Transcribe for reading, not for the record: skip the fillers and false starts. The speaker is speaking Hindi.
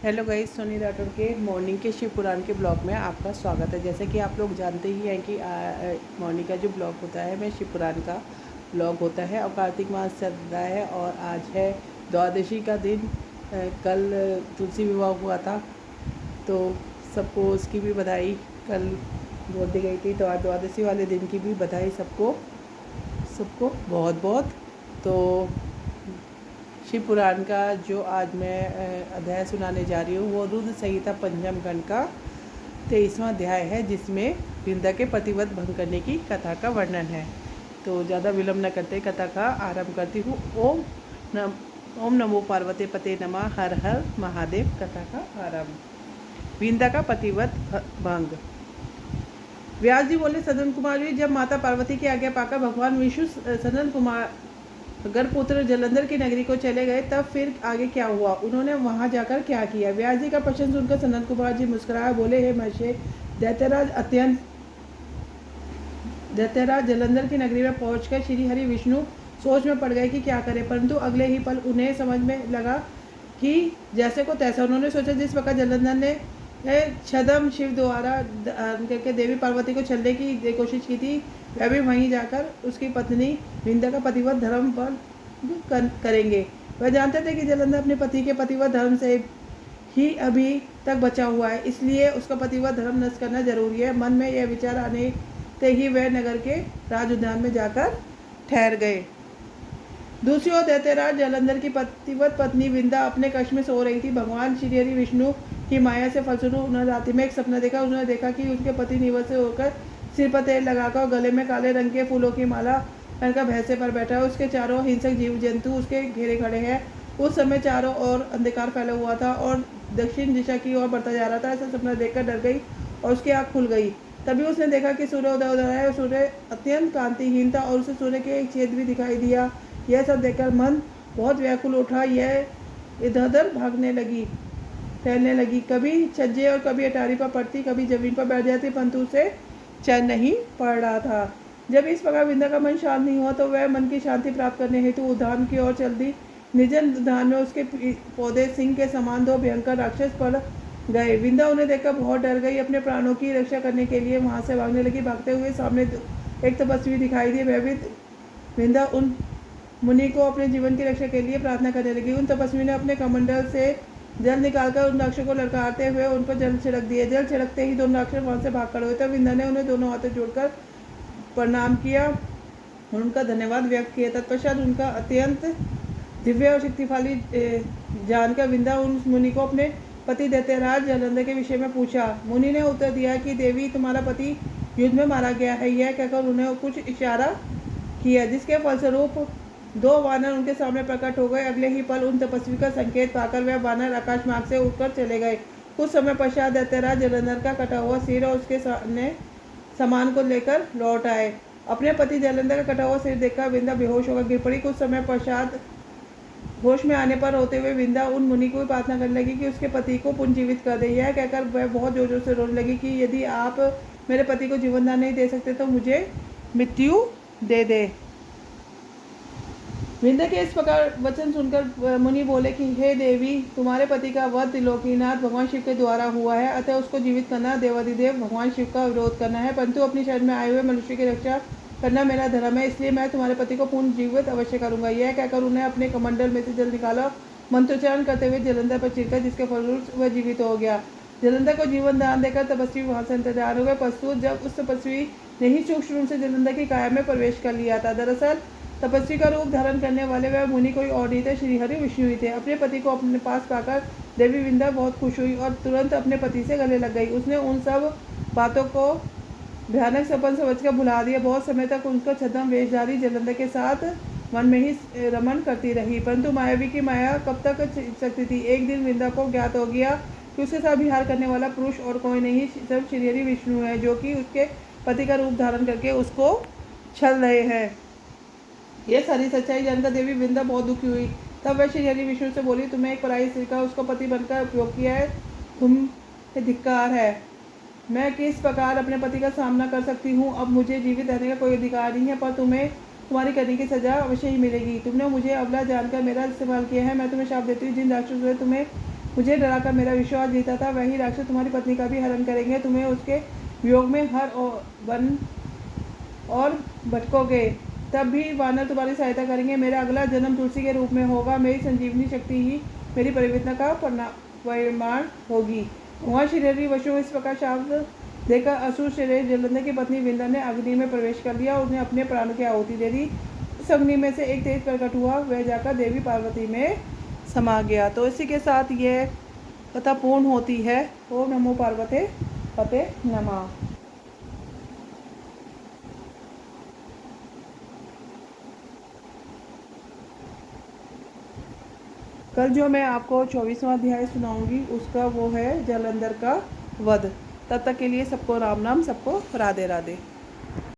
हेलो गाइस, सोनी राठौर के मॉर्निंग के शिव पुराण के ब्लॉग में आपका स्वागत है। जैसे कि आप लोग जानते ही हैं कि मॉर्निंग का जो ब्लॉग होता है वह शिव पुराण का ब्लॉग होता है। और कार्तिक मास चल रहा है और आज है द्वादशी का दिन। कल तुलसी विवाह हुआ था, तो सबको उसकी भी बधाई कल बोल दी गई थी। तो आज द्वादशी वाले दिन की भी बधाई सबको सबको बहुत बहुत। तो शिव पुराण का जो आज मैं अध्याय सुनाने जा रही हूँ वो रुद्र संहिता पंचम खंड का 23वां अध्याय है, जिसमें वृंदा के पतिव्रत भंग करने की कथा का वर्णन है। तो ज़्यादा विलम्ब न करते कथा का आरंभ करती हूँ। ओम नमो पार्वती पते नमः। हर हर महादेव। कथा का आरंभ। वृंदा का पतिव्रत भंग। व्यास जी बोले, सदन कुमार जी, जब माता पार्वती की आज्ञा पाकर भगवान विष्णु सदन कुमार गर्भपुत्र जलंधर की नगरी को चले गए, तब फिर आगे क्या हुआ? उन्होंने वहां जाकर क्या किया? व्यास जी का प्रश्न सुनकर सनत कुमार जी मुस्कुराए बोले, हे महर्षि, दैत्यराज जलंधर की नगरी में पहुंचकर श्री हरि विष्णु सोच में पड़ गए कि क्या करें। परंतु अगले ही पल उन्हें समझ में लगा कि जैसे को तैसा। उन्होंने सोचा, जिस प्रकार जलंधर ने छदम शिव द्वारा करके देवी पार्वती को छलने की कोशिश की थी, वह भी वहीं जाकर उसकी पत्नी वृंदा का पतिव्रत धर्म पर करेंगे। वह जानते थे कि जलंधर अपने पति के पतिव्रत धर्म से ही अभी तक बचा हुआ है, इसलिए उसका पतिव्रत धर्म नष्ट करना जरूरी है। मन में यह विचार आने ते ही वह नगर के राज उद्यान में जाकर ठहर गए। दूसरी ओर दैत्यराज जलंधर की पतिव्रत पत्नी वृंदा अपने कक्ष में सो रही थी। भगवान श्री हरि विष्णु की माया से फलस्वरूप उन्होंने रात्रि में एक सपना देखा। उन्होंने देखा कि उनके पति निवृत्त से होकर सिर पर तेल लगाकर गले में काले रंग के फूलों की माला पहनकर भैंसे पर बैठा है। उसके चारों हिंसक जीव जंतु उसके घेरे खड़े हैं। उस समय चारों ओर अंधकार फैला हुआ था और दक्षिण दिशा की ओर बढ़ता जा रहा था। ऐसा सपना देखकर डर गई और उसकी आँख खुल गई। तभी उसने देखा कि सूर्य उदय हो रहा है। सूर्य अत्यंत कांतिहीन था और उसे सूर्य के एक छेद भी दिखाई दिया। यह सब देखकर मन बहुत व्याकुल उठा। यह इधर उधर भागने लगी, टहलने लगी, कभी छज्जे और कभी अटारी पर पड़ती, कभी जमीन पर बैठ जाती, परंतु उसे चैन नहीं पड़ रहा था। जब इस प्रकार वृंदा का मन शांत नहीं हुआ तो वह मन की शांति प्राप्त करने हेतु उद्यान की ओर चल दी। निर्जन उद्यान में उसके पौधे सिंह के समान दो भयंकर राक्षस पड़ गए। वृंदा उन्हें देखकर बहुत डर गई। अपने प्राणों की रक्षा करने के लिए वहां से भागने लगी। भागते हुए सामने एक तपस्वी दिखाई दिए। भयभीत वृंदा उन मुनि को अपने जीवन की रक्षा के लिए प्रार्थना करने लगी। उन तपस्वी ने अपने कमंडल से जल निकालकर उन राक्षसों को ललकारते हुए उन पर जल छिड़क दिए। जल छिड़कते ही दोनों राक्षस वहां से भाग खड़े हुए। तब वृंदा ने उन्हें दोनों हाथों जोड़कर प्रणाम किया और उनका धन्यवाद व्यक्त किया। तत्पश्चात उनका अत्यंत दिव्य और शक्तिशाली जानकर वृंदा उन मुनि को अपने पति दैत्यराज जलंधर के विषय में पूछा। मुनि ने उत्तर दिया कि देवी, तुम्हारा पति युद्ध में मारा गया है। यह कहकर उन्हें कुछ इशारा किया, जिसके फलस्वरूप दो वानर उनके सामने प्रकट हो गए। अगले ही पल उन तपस्वी का संकेत पाकर वह वानर आकाश मार्ग से उड़कर चले गए। कुछ समय पश्चात दैत्यराज जलंधर का कटा हुआ सिर और उसके सामान को लेकर लौट आए। अपने पति जलंधर का कटा हुआ सिर देखकर वृंदा बेहोश होकर गिर पड़ी। कुछ समय पश्चात होश में आने पर रोते हुए वृंदा उन मुनि को प्रार्थना करने लगी कि उसके पति को पुनर्जीवित कर दे। यह कहकर वह बहुत जोर जोर से रोने लगी कि यदि आप मेरे पति को जीवन दान नहीं दे सकते तो मुझे मृत्यु दे दे। वृंदा के इस प्रकार वचन सुनकर मुनि बोले कि हे देवी, तुम्हारे पति का वध त्रिलोकीनाथ भगवान शिव के द्वारा हुआ है, अतः उसको जीवित करना देवाधिदेव भगवान शिव का विरोध करना है। परंतु अपनी शरण में आए हुए मनुष्य की रक्षा करना मेरा धर्म है, इसलिए मैं तुम्हारे पति को पूर्ण जीवित अवश्य करूंगा। यह कहकर उन्हें अपने कमंडल में से जल निकाला, मंत्रोच्चारण करते हुए जलंधर पर छिड़का, जिसके फलस्वरूप वह जीवित हो गया। जलंधर को जीवन दान देकर तपस्वी वहां से अंतर्धान हो गए। पशु जब उस तपस्वी ने ही सूक्ष्म रूप से जलंधर की काया में प्रवेश कर लिया था। दरअसल तपस्वी का रूप धारण करने वाले वह मुनि कोई और नहीं थे, श्री हरि विष्णु ही थे। अपने पति को अपने पास पाकर देवी वृंदा बहुत खुश हुई और तुरंत अपने पति से गले लग गई। उसने उन सब बातों को भयानक सपन समझकर भुला दिया। बहुत समय तक उनका छद्म वेशधारी जलंधर के साथ मन में ही रमन करती रही, परंतु मायावी की माया कब तक सकती थी। एक दिन वृंदा को ज्ञात हो गया कि उसके साथ विहार करने वाला पुरुष और कोई नहीं, सिर्फ श्री हरि विष्णु है, जो कि उसके पति का रूप धारण करके उसको छल रहे हैं। यह सारी सच्चाई जानकर देवी वृंदा बहुत दुखी हुई। तब वह श्री हरि विष्णु से बोली, तुम्हें एक पराई स्त्री का उसका पति बनकर उपयोग किया है, तुम धिक्कार है। मैं किस प्रकार अपने पति का सामना कर सकती हूँ? अब मुझे जीवित रहने का कोई अधिकार नहीं है, पर तुम्हें तुम्हारी करने की सजा अवश्य ही मिलेगी। तुमने मुझे अबला जानकर मेरा इस्तेमाल किया है। मैं तुम्हें शाप देती हूँ, जिन राक्षसों ने तुम्हें मुझे डराकर मेरा विश्वास जीता था, वही राक्षस तुम्हारी पत्नी का भी हरण करेंगे। तुम्हें उसके वियोग में हर वन और भटकोगे, तब भी वानर तुम्हारी सहायता करेंगे। मेरा अगला जन्म तुलसी के रूप में होगा। मेरी संजीवनी शक्ति ही मेरी परिवर्तन का परिमाण होगी। वहाँ श्रीहरि वशु इस प्रकार शाप देकर असुर श्रेष्ठ जलंधर की पत्नी विंध्या ने अग्नि में प्रवेश कर लिया और उसने अपने प्राणों की आहुति दे दी। उस अग्नि में से एक तेज प्रकट हुआ, वह जाकर देवी पार्वती में समा गया। तो इसी के साथ ये कथा पूर्ण होती है। ओम नमो पार्वते पते नमः। कल जो मैं आपको 24वां अध्याय सुनाऊंगी उसका वो है जलंधर का वध। तब तक के लिए सबको राम नाम, सबको राधे राधे।